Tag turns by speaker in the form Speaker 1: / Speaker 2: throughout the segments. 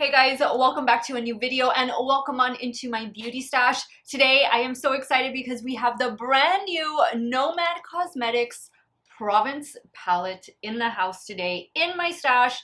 Speaker 1: Hey guys, welcome back to a new video and welcome on into my beauty stash. Today I am so excited because we have the brand new Nomad Cosmetics Provence palette in the house today in my stash.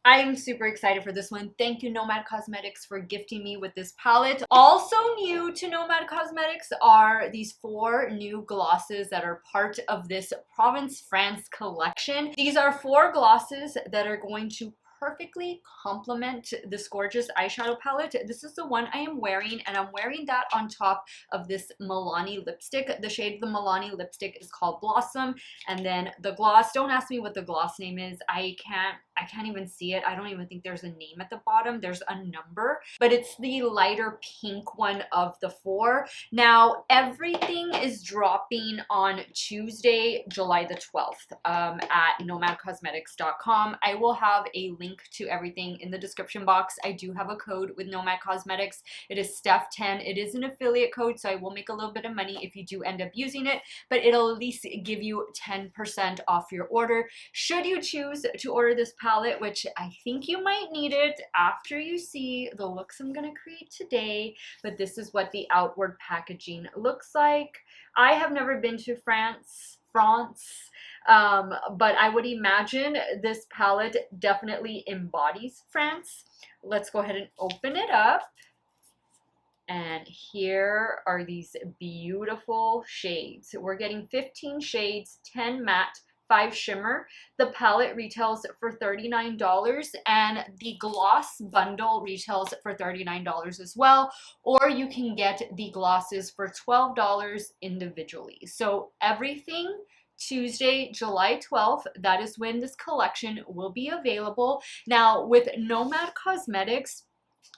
Speaker 1: I am super excited for this one. Thank you Nomad Cosmetics for gifting me with this palette. Also new to Nomad Cosmetics are these 4 new glosses that are part of this Provence, France collection. These are 4 glosses that are going to perfectly complement this gorgeous eyeshadow palette. This is the one I am wearing, and I'm wearing that on top of this Milani lipstick. The shade of the Milani lipstick is called Blossom, and then the gloss, don't ask me what the gloss name is. I can't even see it. I don't even think there's a name at the bottom. There's a number, but it's the lighter pink one of the 4. Now, everything is dropping on Tuesday, July the 12th at nomadcosmetics.com. I will have a link to everything in the description box. I do have a code with Nomad Cosmetics. It is Steff10. It is an affiliate code, so I will make a little bit of money if you do end up using it, but it'll at least give you 10% off your order should you choose to order this palette, which I think you might need it after you see the looks I'm gonna create today. But this is what the outward packaging looks like. I have never been to France, but I would imagine this palette definitely embodies France. Let's go ahead and open it up. And here are these beautiful shades. We're getting 15 shades, 10 matte, 5 shimmer. The palette retails for $39 and the gloss bundle retails for $39 as well, or you can get the glosses for $12 individually. So everything Tuesday, July 12th, that is when this collection will be available. Now with Nomad Cosmetics,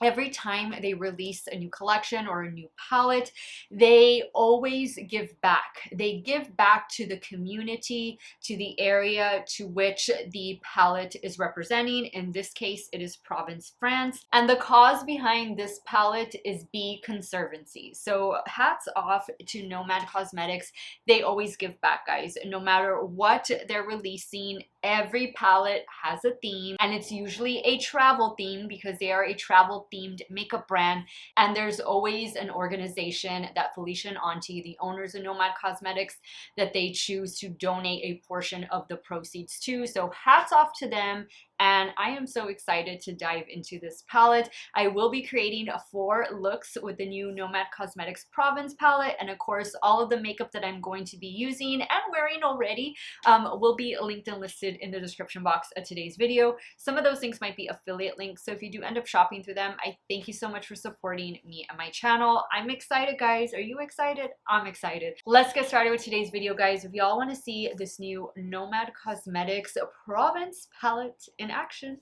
Speaker 1: every time they release a new collection or a new palette, they always give back. They give back to the community, to the area to which the palette is representing. In this case, it is Provence, France. And the cause behind this palette is Bee Conservancy. So hats off to Nomad Cosmetics. They always give back, guys. No matter what they're releasing, every palette has a theme, and it's usually a travel theme because they are a travel themed makeup brand. And there's always an organization that Felicia and Auntie, the owners of Nomad Cosmetics, that they choose to donate a portion of the proceeds to. So hats off to them. And I am so excited to dive into this palette. I will be creating 4 looks with the new Nomad Cosmetics Provence palette. And of course, all of the makeup that I'm going to be using and wearing already will be linked and listed in the description box of today's video. Some of those things might be affiliate links. So if you do end up shopping through them, I thank you so much for supporting me and my channel. I'm excited, guys. Are you excited? I'm excited. Let's get started with today's video, guys. If y'all want to see this new Nomad Cosmetics Provence palette in action,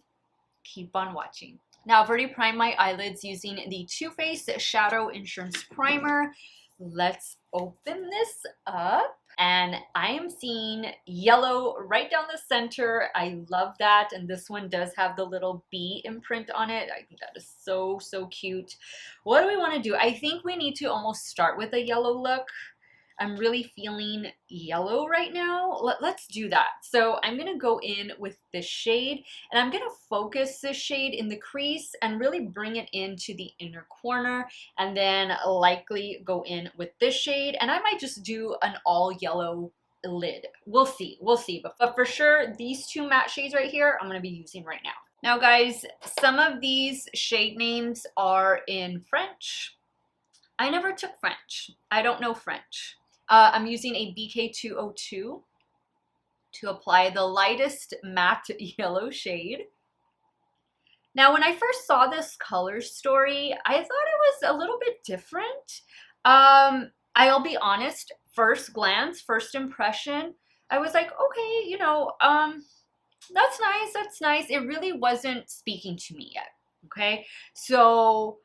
Speaker 1: keep on watching. Now, I've already primed my eyelids using the Too Faced Shadow Insurance Primer. Let's open this up. And I am seeing yellow right down the center. I love that. And this one does have the little bee imprint on it. I think that is so, so cute. What do we want to do? I think we need to almost start with a yellow look. I'm really feeling yellow right now. Let's do that. So I'm going to go in with this shade, and I'm going to focus this shade in the crease and really bring it into the inner corner, and then likely go in with this shade. And I might just do an all yellow lid. We'll see. We'll see. But for sure, these 2 matte shades right here, I'm going to be using right now. Now, guys, some of these shade names are in French. I never took French. I don't know French. I'm using a BK202 to apply the lightest matte yellow shade. Now, when I first saw this color story, I thought it was a little bit different. I'll be honest, first glance, first impression, I was like, okay, you know, that's nice, that's nice. It really wasn't speaking to me yet, okay? So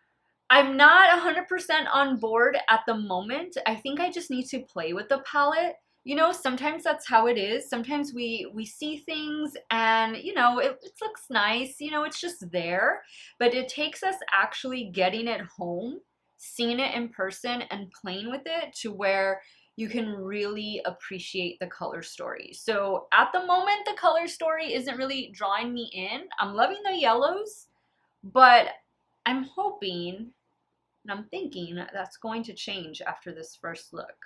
Speaker 1: I'm not 100% on board at the moment. I think I just need to play with the palette. You know, sometimes that's how it is. Sometimes we see things and, you know, it looks nice. You know, it's just there. But it takes us actually getting it home, seeing it in person, and playing with it to where you can really appreciate the color story. So at the moment, the color story isn't really drawing me in. I'm loving the yellows, but I'm hoping and I'm thinking that's going to change after this first look.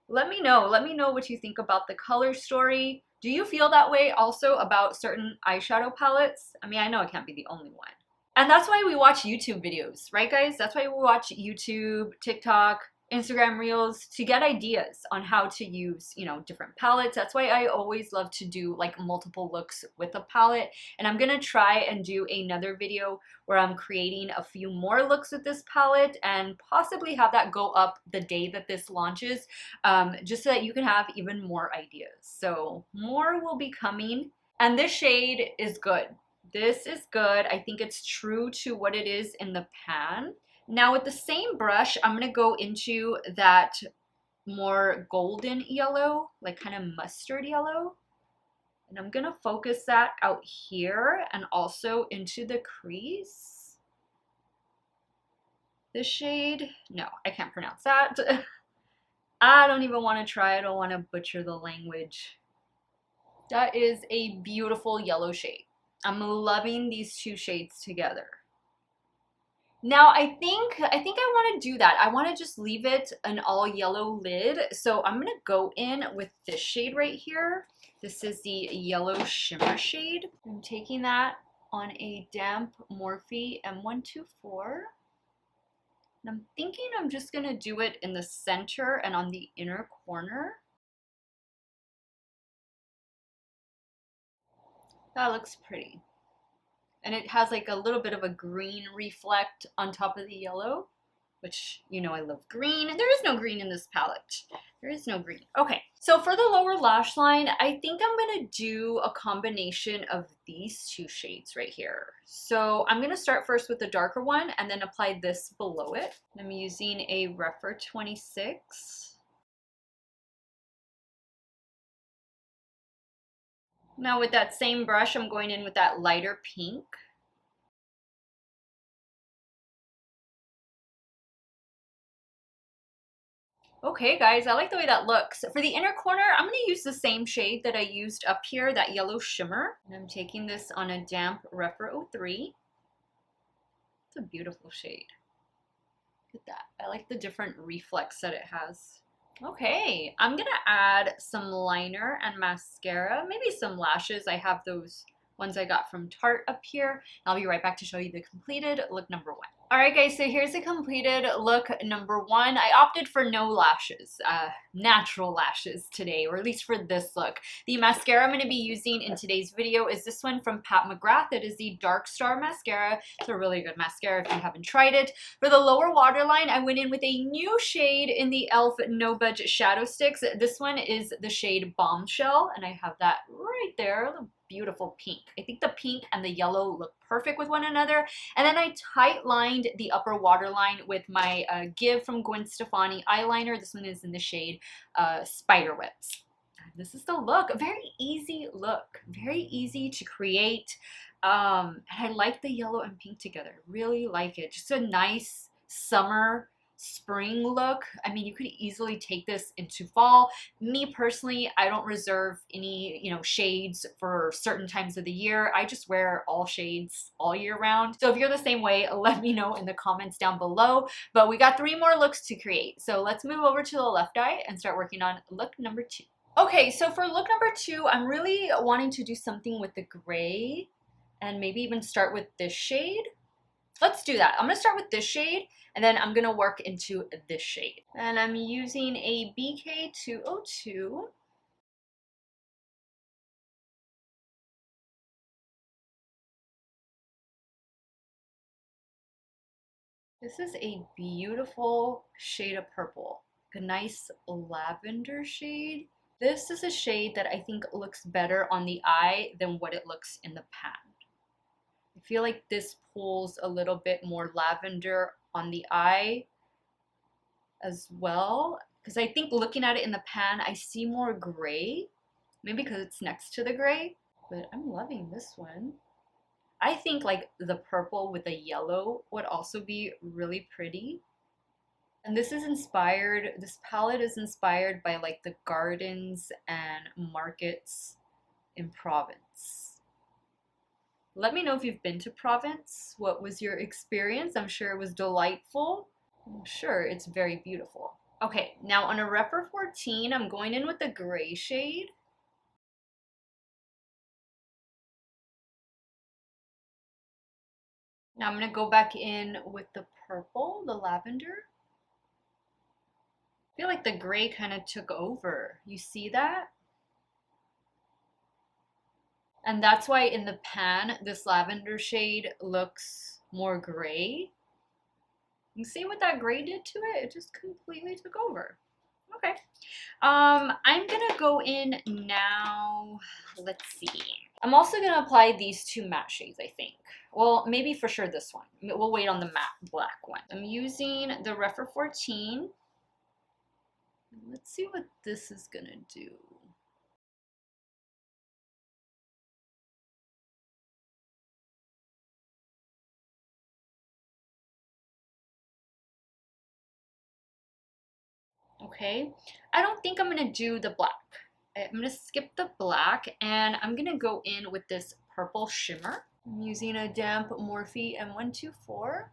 Speaker 1: Let me know what you think about the color story. Do you feel that way also about certain eyeshadow palettes? I mean, I know I can't be the only one. And that's why we watch YouTube videos, right guys? That's why we watch YouTube, TikTok, Instagram Reels to get ideas on how to use, you know, different palettes. That's why I always love to do like multiple looks with a palette. And I'm gonna try and do another video where I'm creating a few more looks with this palette and possibly have that go up the day that this launches, just so that you can have even more ideas. So more will be coming. And this shade is good. This is good. I think it's true to what it is in the pan. Now with the same brush, I'm going to go into that more golden yellow, like kind of mustard yellow. And I'm going to focus that out here and also into the crease. This shade, no, I can't pronounce that. I don't even want to try. I don't want to butcher the language. That is a beautiful yellow shade. I'm loving these two shades together. Now I think I want to do that. I want to just leave it an all yellow lid. So I'm going to go in with this shade right here. This is the yellow shimmer shade. I'm taking that on a damp Morphe M124. And I'm thinking I'm just going to do it in the center and on the inner corner. That looks pretty. And it has like a little bit of a green reflect on top of the yellow, which, you know, I love green. There is no green in this palette. There is no green. Okay, so for the lower lash line, I think I'm gonna do a combination of these two shades right here. So I'm gonna start first with the darker one and then apply this below it. I'm using a Refer 26. Now with that same brush, I'm going in with that lighter pink. Okay guys, I like the way that looks. For the inner corner, I'm going to use the same shade that I used up here, that yellow shimmer. And I'm taking this on a damp Refer 03. It's a beautiful shade. Look at that. I like the different reflex that it has. Okay, I'm gonna add some liner and mascara, maybe some lashes. I have those ones I got from Tarte up here. I'll be right back to show you the completed look number one. All right guys, so here's the completed look number one. I opted for no lashes, natural lashes today, or at least for this look. The mascara I'm going to be using in today's video is this one from McGrath. It is the Dark Star Mascara. It's a really good mascara if you haven't tried it. For the lower waterline, I went in with a new shade in the e.l.f. No Budge Shadow Sticks. This one is the shade Bombshell, and I have that right there. Beautiful pink. I think the pink and the yellow look perfect with one another. And then I tight lined the upper waterline with my Give from Gwen Stefani eyeliner. This one is in the shade Spiderwebs. This is the look. A very easy look. Very easy to create. And I like the yellow and pink together. Really like it. Just a nice summer spring look. I mean, you could easily take this into fall. Me personally, I don't reserve any, you know, shades for certain times of the year. I just wear all shades all year round. So if you're the same way, let me know in the comments down below. But we got 3 more looks to create. So let's move over to the left eye and start working on look number 2. Okay, so for look number 2, I'm really wanting to do something with the gray and maybe even start with this shade. Let's do that. I'm going to start with this shade and then I'm going to work into this shade. And I'm using a BK202. This is a beautiful shade of purple. A nice lavender shade. This is a shade that I think looks better on the eye than what it looks in the pan. I feel like this pulls a little bit more lavender on the eye as well, because I think looking at it in the pan, I see more gray, maybe because it's next to the gray, but I'm loving this one. I think like the purple with the yellow would also be really pretty. And this is inspired, this palette is inspired by like the gardens and markets in Provence. Let me know if you've been to Provence. What was your experience? I'm sure it was delightful. I'm sure it's very beautiful. Okay, now on a Rephr 14, I'm going in with the gray shade. Now I'm going to go back in with the purple, the lavender. I feel like the gray kind of took over. You see that? And that's why in the pan, this lavender shade looks more gray. You see what that gray did to it? It just completely took over. Okay. I'm gonna go in now. Let's see. I'm also gonna apply these two matte shades, I think. Well, maybe for sure this one. We'll wait on the matte black one. I'm using the Rephr 14. Let's see what this is gonna do. Okay, I don't think I'm gonna do the black. I'm gonna skip the black and I'm gonna go in with this purple shimmer. I'm using a damp Morphe M124.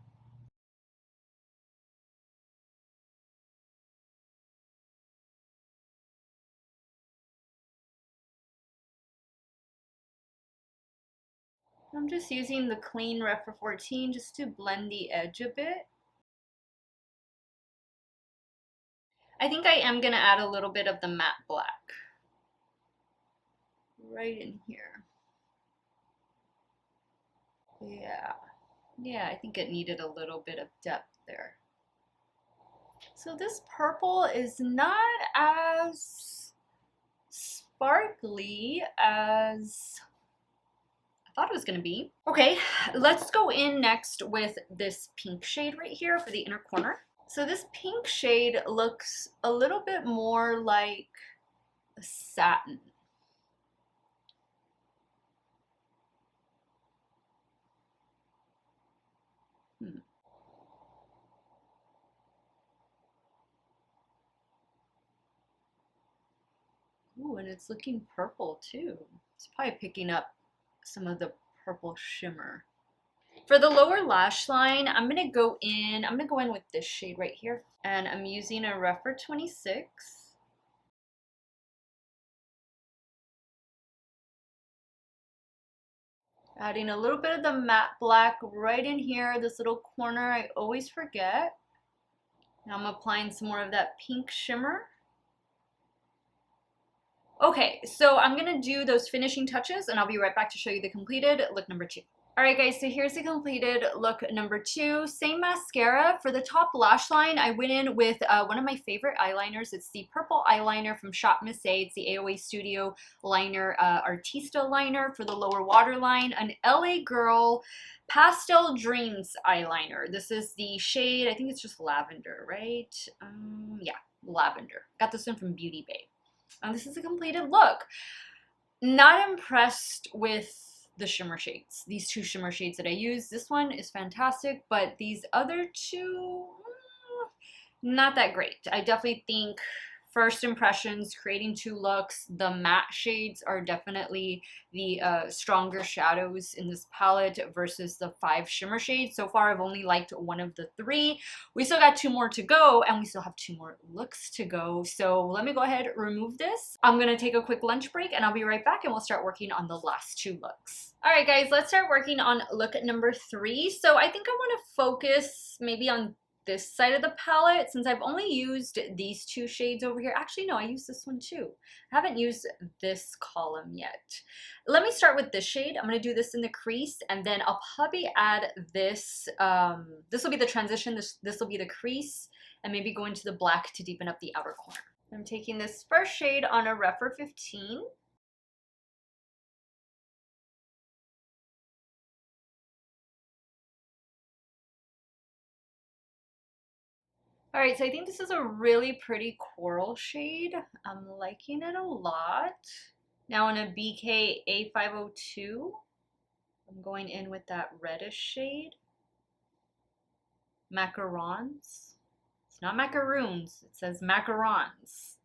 Speaker 1: I'm just using the clean Rephr 14 just to blend the edge a bit. I think I am gonna add a little bit of the matte black right in here. Yeah, I think it needed a little bit of depth there. So this purple is not as sparkly as I thought it was gonna be. Okay, let's go in next with this pink shade right here for the inner corner. So this pink shade looks a little bit more like a satin. Ooh, and it's looking purple too. It's probably picking up some of the purple shimmer. For the lower lash line, I'm gonna go in with this shade right here. And I'm using a Rephr 26. Adding a little bit of the matte black right in here, this little corner I always forget. Now I'm applying some more of that pink shimmer. Okay, so I'm gonna do those finishing touches and I'll be right back to show you the completed look number 2. Alright guys, so here's the completed look number 2. Same mascara. For the top lash line, I went in with one of my favorite eyeliners. It's the purple eyeliner from Shop Miss A. It's the AOA Studio Liner Artista liner. For the lower waterline, an LA Girl Pastel Dreams eyeliner. This is the shade, I think it's just Lavender, right? Yeah, Lavender. Got this one from Beauty Bay. This is a completed look. Not impressed with the shimmer shades. These two shimmer shades that I use. This one is fantastic, but these other two, not that great. I definitely think first impressions, creating two looks, the matte shades are definitely the stronger shadows in this palette versus the 5 shimmer shades. So far, I've only liked one of the 3. We still got 2 more to go, and we still have 2 more looks to go. So let me go ahead and remove this. I'm gonna take a quick lunch break, and I'll be right back, and we'll start working on the last 2 looks. All right, guys, let's start working on look number 3. So I think I wanna focus maybe on this side of the palette since I've only used these 2 shades over here. Actually, no, I used this one too. I haven't used this column yet. Let me start with this shade. I'm going to do this in the crease and then I'll probably add this. This will be the transition. This will be the crease and maybe go into the black to deepen up the outer corner. I'm taking this first shade on a Rephr 15. All right, so I think this is a really pretty coral shade. I'm liking it a lot. Now in a BK A502, I'm going in with that reddish shade. Macarons. It's not macaroons, it says macarons.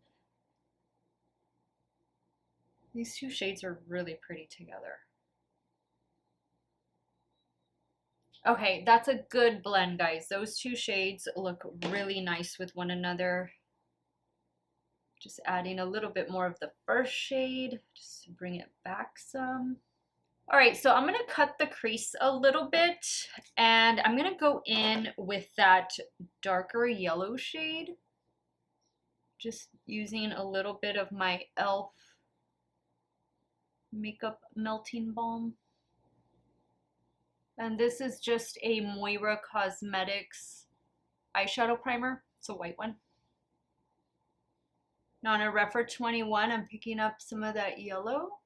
Speaker 1: These 2 shades are really pretty together. Okay, that's a good blend, guys. Those two shades look really nice with one another. Just adding a little bit more of the first shade, just to bring it back some. All right, so I'm gonna cut the crease a little bit, and I'm gonna go in with that darker yellow shade. Just using a little bit of my e.l.f. makeup melting balm. And this is just a Moira Cosmetics eyeshadow primer. It's a white one. Now on a Refer 21, I'm picking up some of that yellow.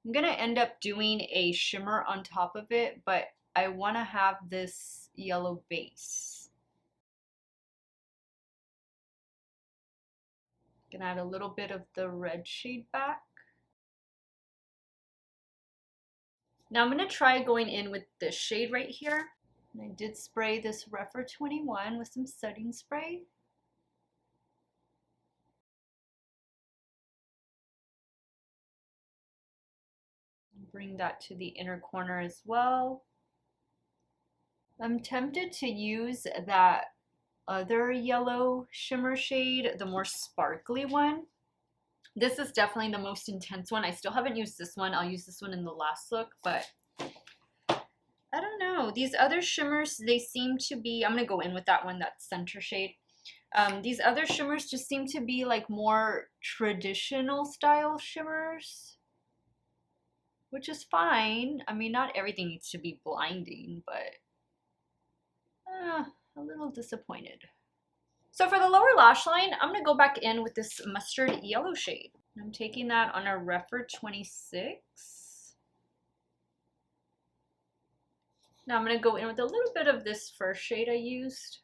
Speaker 1: I'm gonna end up doing a shimmer on top of it, but I wanna have this yellow base. Gonna add a little bit of the red shade back. Now I'm gonna try going in with this shade right here. And I did spray this Refer 21 with some setting spray. Bring that to the inner corner as well. I'm tempted to use that other yellow shimmer shade, the more sparkly one. This is definitely the most intense one. I still haven't used this one. I'll use this one in the last look, but I don't know. These other shimmers, they seem to be, I'm gonna go in with that one, that center shade. These other shimmers just seem to be like more traditional style shimmers, which is fine. I mean, not everything needs to be blinding, but a little disappointed. So for the lower lash line, I'm gonna go back in with this mustard yellow shade. I'm taking that on a Refer 26. Now I'm gonna go in with a little bit of this first shade I used.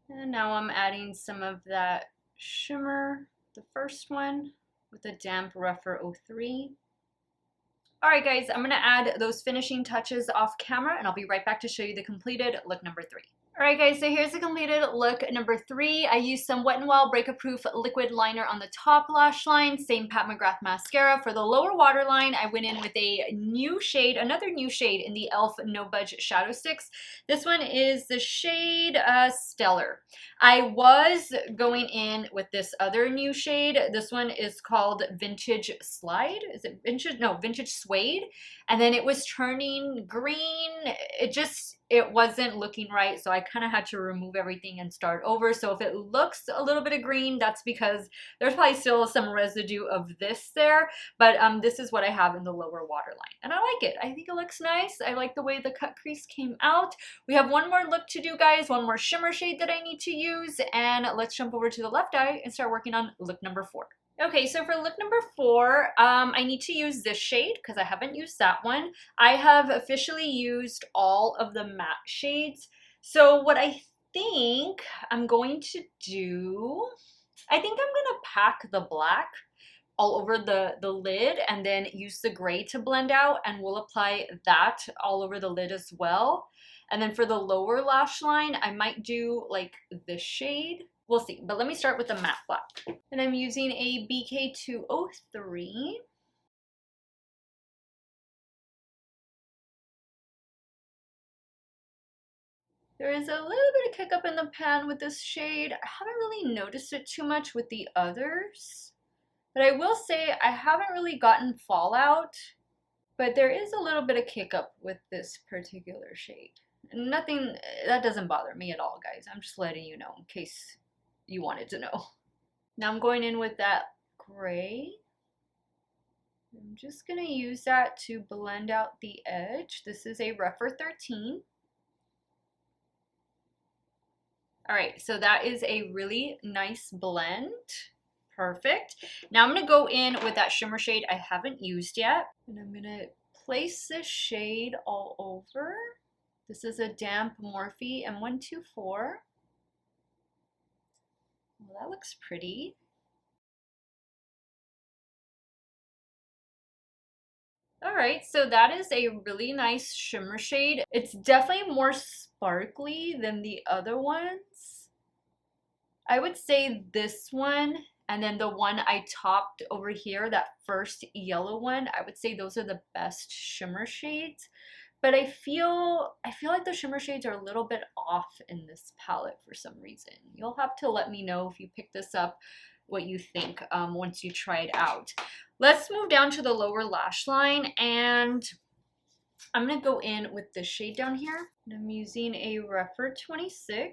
Speaker 1: And now I'm adding some of that shimmer, the first one, with a damp Refer 03. All right, guys, I'm gonna add those finishing touches off camera, and I'll be right back to show you the completed look number 3. All right, guys, so here's the completed look number 3. I used some Wet n Wild Breakup Proof liquid liner on the top lash line, same Pat McGrath mascara. For the lower waterline, I went in with a new shade, another new shade in the e.l.f. No Budge Shadow Sticks. This one is the shade Stellar. I was going in with this other new shade. This one is called Vintage Slide. Is it Vintage? No, Vintage Suede. And then it was turning green. It wasn't looking right, so I kind of had to remove everything and start over. So if it looks a little bit of green, that's because there's probably still some residue of this there, but this is what I have in the lower waterline, and I like it. I think it looks nice. I like the way the cut crease came out. We have one more look to do, guys, one more shimmer shade that I need to use, and let's jump over to the left eye and start working on look number 4. Okay, so for look number 4, I need to use this shade because I haven't used that one. I have officially used all of the matte shades. So what I think I'm going to do, I think I'm going to pack the black all over the lid and then use the gray to blend out, and we'll apply that all over the lid as well. And then for the lower lash line, I might do like this shade. We'll see, but let me start with the matte black. And I'm using a BK203. There is a little bit of kick up in the pan with this shade. I haven't really noticed it too much with the others, but I will say I haven't really gotten fallout, but there is a little bit of kick up with this particular shade. Nothing, that doesn't bother me at all, guys. I'm just letting you know in case you wanted to know. Now I'm going in with that gray. I'm just gonna use that to blend out the edge. This is a Refer 13. All right, so that is a really nice blend. Perfect. Now I'm gonna go in with that shimmer shade I haven't used yet, and I'm gonna place this shade all over. This is a damp Morphe M124. Well, that looks pretty. All right, so that is a really nice shimmer shade. It's definitely more sparkly than the other ones. I would say this one And then the one I topped over here, that first yellow one, I would say those are the best shimmer shades. But I feel like the shimmer shades are a little bit off in this palette for some reason. You'll have to let me know if you pick this up what you think once you try it out. Let's move down to the lower lash line, and I'm going to go in with this shade down here. And I'm using a Refer 26.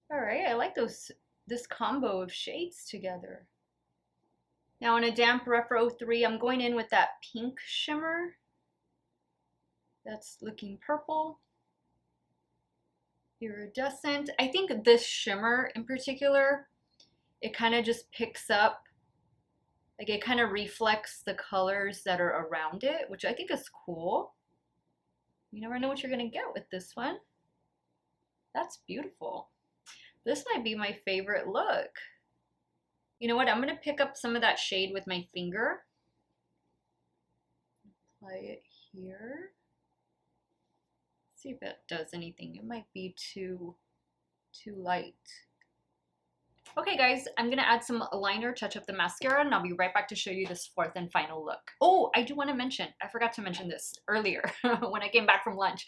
Speaker 1: All right, I like this combo of shades together. Now on a damp Refer 03, I'm going in with that pink shimmer. That's looking purple. Iridescent. I think this shimmer in particular, it kind of just picks up, like it kind of reflects the colors that are around it, which I think is cool. You never know what you're gonna get with this one. That's beautiful. This might be my favorite look. You know what? I'm gonna pick up some of that shade with my finger. Apply it here. See if it does anything. It might be too light. Okay guys, I'm gonna add some liner, touch up the mascara, and I'll be right back to show you this fourth and final look. Oh, I do want to mention, I forgot to mention this earlier when I came back from lunch.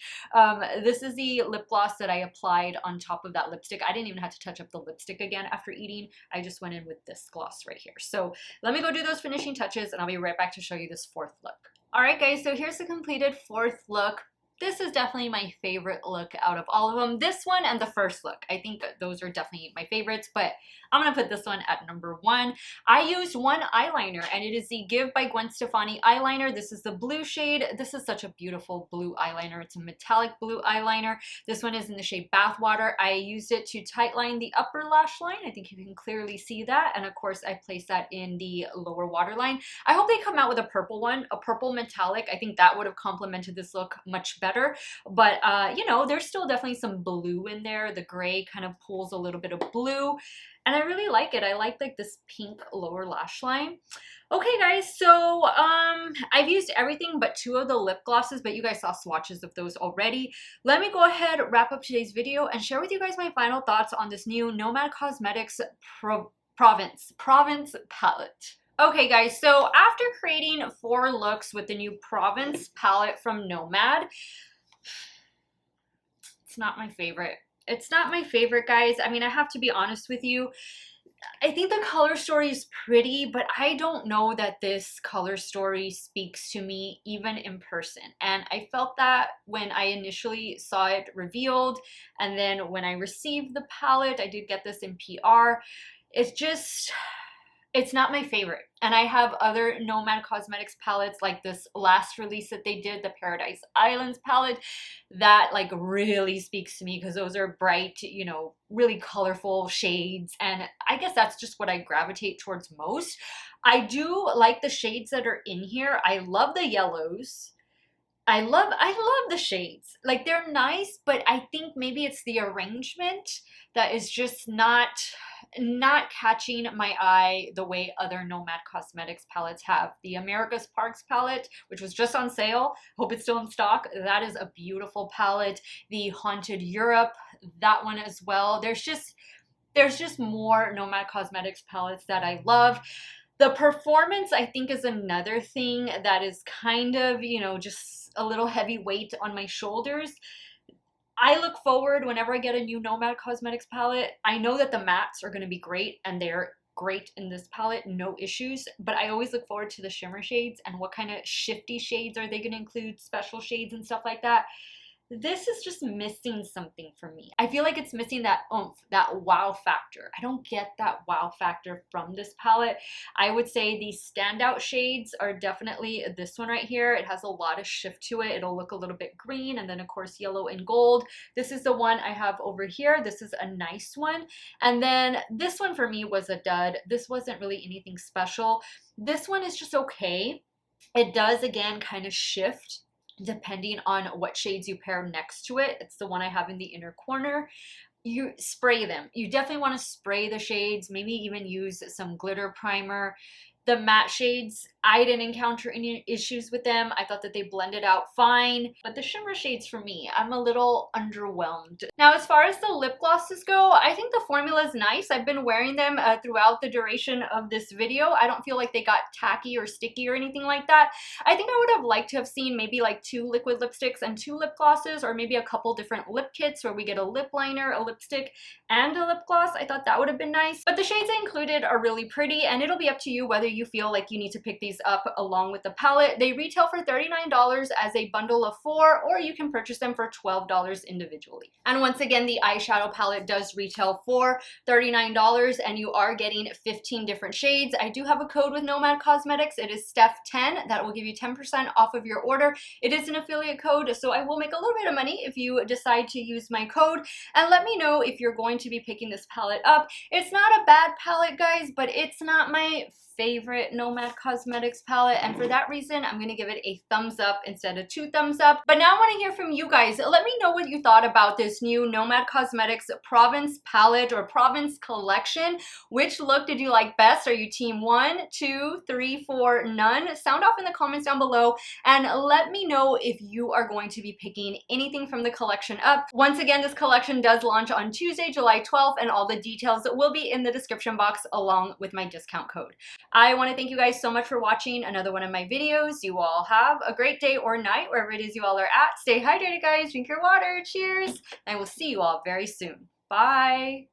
Speaker 1: This is the lip gloss that I applied on top of that lipstick. I didn't even have to touch up the lipstick again after eating. I just went in with this gloss right here. So let me go do those finishing touches and I'll be right back to show you this fourth look. All right guys, so here's the completed fourth look. This is definitely my favorite look out of all of them. This one and the first look. I think those are definitely my favorites, but I'm gonna put this one at number 1. I used one eyeliner, and it is the Give by Gwen Stefani eyeliner. This is the blue shade. This is such a beautiful blue eyeliner. It's a metallic blue eyeliner. This one is in the shade Bathwater. I used it to tightline the upper lash line. I think you can clearly see that. And of course, I placed that in the lower waterline. I hope they come out with a purple one, a purple metallic. I think that would have complemented this look much better. But, you know, there's still definitely some blue in there. The gray kind of pulls a little bit of blue. And I really like it. I like this pink lower lash line. Okay guys, so I've used everything but 2 of the lip glosses, but you guys saw swatches of those already. Let me go ahead, wrap up today's video, and share with you guys my final thoughts on this new Nomad Cosmetics Provence palette. Okay guys, so after creating 4 looks with the new Provence palette from Nomad, it's not my favorite. It's not my favorite, guys. I mean, I have to be honest with you. I think the color story is pretty, but I don't know that this color story speaks to me even in person. And I felt that when I initially saw it revealed, and then when I received the palette, I did get this in PR. It's not my favorite. And I have other Nomad Cosmetics palettes like this last release that they did, the Paradise Islands palette, that like really speaks to me because those are bright, you know, really colorful shades. And I guess that's just what I gravitate towards most. I do like the shades that are in here. I love the yellows. I love the shades. Like, they're nice, but I think maybe it's the arrangement that is just not catching my eye the way other Nomad Cosmetics palettes have. The America's Parks palette, which was just on sale, hope it's still in stock, that is a beautiful palette. The Haunted Europe, that one as well. There's just more Nomad Cosmetics palettes that I love. The performance, I think, is another thing that is kind of, you know, just a little heavy weight on my shoulders. I look forward whenever I get a new Nomad Cosmetics palette. I know that the mattes are going to be great, and they're great in this palette, no issues, but I always look forward to the shimmer shades and what kind of shifty shades are they going to include, special shades and stuff like that. This is just missing something for me. I feel like it's missing that oomph, that wow factor. I don't get that wow factor from this palette. I would say the standout shades are definitely this one right here. It has a lot of shift to it. It'll look a little bit green, and then of course yellow and gold. This is the one I have over here. This is a nice one. And then this one for me was a dud. This wasn't really anything special. This one is just okay. It does, again, kind of shift depending on what shades you pair next to it. It's the one I have in the inner corner. You spray them. You definitely want to spray the shades, maybe even use some glitter primer. The matte shades, I didn't encounter any issues with them. I thought that they blended out fine, but the shimmer shades for me, I'm a little underwhelmed. Now, as far as the lip glosses go, I think the formula is nice. I've been wearing them throughout the duration of this video. I don't feel like they got tacky or sticky or anything like that. I think I would have liked to have seen maybe like 2 liquid lipsticks and 2 lip glosses, or maybe a couple different lip kits where we get a lip liner, a lipstick, and a lip gloss. I thought that would have been nice. But the shades I included are really pretty, and it'll be up to you whether you feel like you need to pick these up along with the palette. They retail for $39 as a bundle of 4, or you can purchase them for $12 individually. And once again, the eyeshadow palette does retail for $39, and you are getting 15 different shades. I do have a code with Nomad Cosmetics. It is Steff10. That will give you 10% off of your order. It is an affiliate code, so I will make a little bit of money if you decide to use my code. And let me know if you're going to be picking this palette up. It's not a bad palette, guys, but it's not my favorite Nomad Cosmetics palette, and for that reason I'm gonna give it a thumbs up instead of 2 thumbs up. But now I want to hear from you guys. Let me know what you thought about this new Nomad Cosmetics Provence palette or Provence collection. Which look did you like best? Are you team 1, 2, 3, 4, none? Sound off in the comments down below, and let me know if you are going to be picking anything from the collection up. Once again, this collection does launch on Tuesday, July 12th, and all the details will be in the description box along with my discount code. I want to thank you guys so much for watching another one of my videos. You all have a great day or night, wherever it is you all are at. Stay hydrated, guys. Drink your water. Cheers. And I will see you all very soon. Bye.